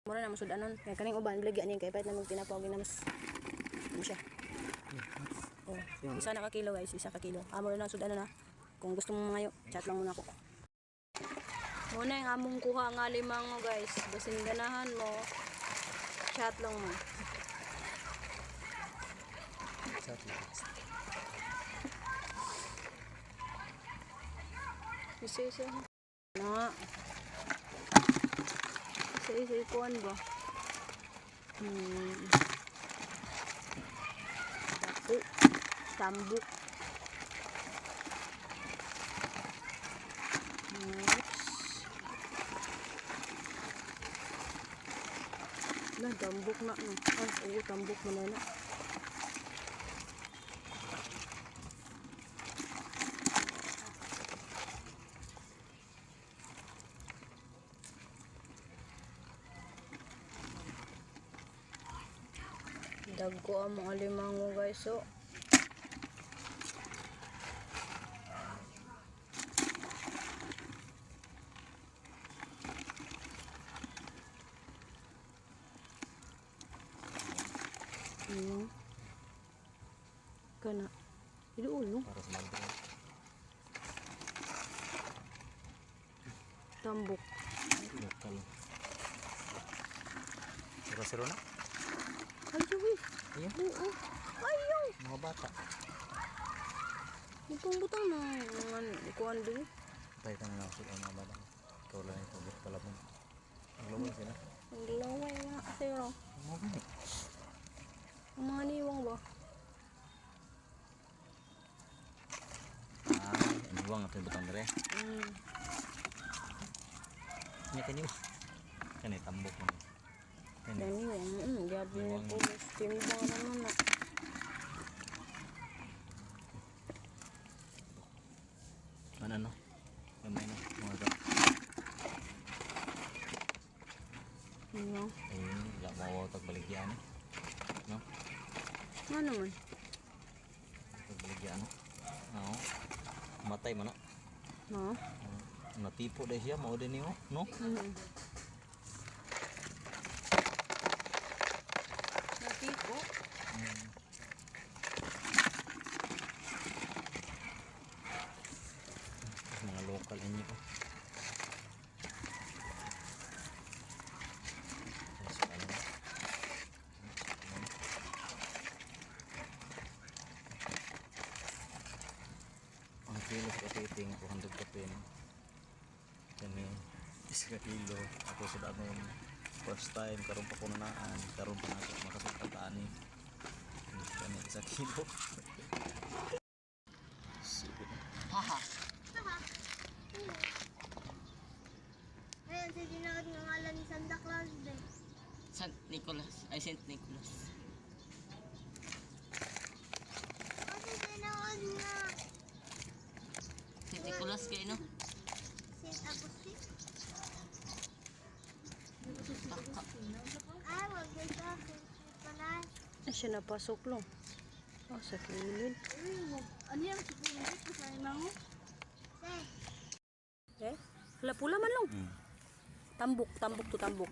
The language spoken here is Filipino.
Mura na masud anon. Kay kaning uban bilagyan niya kay pait namang tinapawag na mas ano siya. Oh, isa na ka kilo guys, isa ka kilo. Amo na sud ano na. Kung gusto mo ngayo, chat lang muna ako. Muna yung among kuha nga limango guys. Basin ganahan mo. Chat lang mo. Chat lang. Isa-isa. Na. Isa-isa ikuan ba? Dapo. Tambuk. Nah, tambuk na. Oo, tambuk mo na. Dagko ang mga limango guys, so. Kana. Ini ulo. Para sa mga Tambuk. lokal. Siro-siro na? Ayaw eh. Iya. Oo. Ayaw. Mga bata. Butang-butang na. Ikuan din. Patay ka na lang sa mga bata. Ikaw lang yung pagkat pala mo. Ang laway sila. Ang laway nga kasi yun. Mga gani. Ang mga niwang ba? Iniwang at yung butang dere. Nya kaniwa. Kani tambok mo. Kani. Niwang. Gabi na po. Timbang naman na. Ano? Gamay na. Mga ga. Ano? Ayun. Wala mawawag baligyan. No? Ano naman? Baligyan. Oo. Matay mo na. No? Natipo dahil siya. Mao din niyo. No? Natipo? Mga lokal inyo ko. Ang kilo sa kapiting 200 kapin. Kani isa ka kilo. Ako sa daming first time karon pa kunanaan, karon pa nato makasugtaan ni. Kani isa kilo. Sige. Haha. Ayun, sa ginawad ng ngalan ni Santa Claus din. Saint Nicholas. Ay, Saint Nicholas. Kasi ginawad na Saint Nicholas kayo, no? Saint Agustin. Taka. Ay, wag yun sa Saint Nicholas. Ay, siya napasok lang. Oh, sa kilid. Ano yung siguro ko sa imango? Eh? Hala, pula man lang. Mm. Tambok to tambok.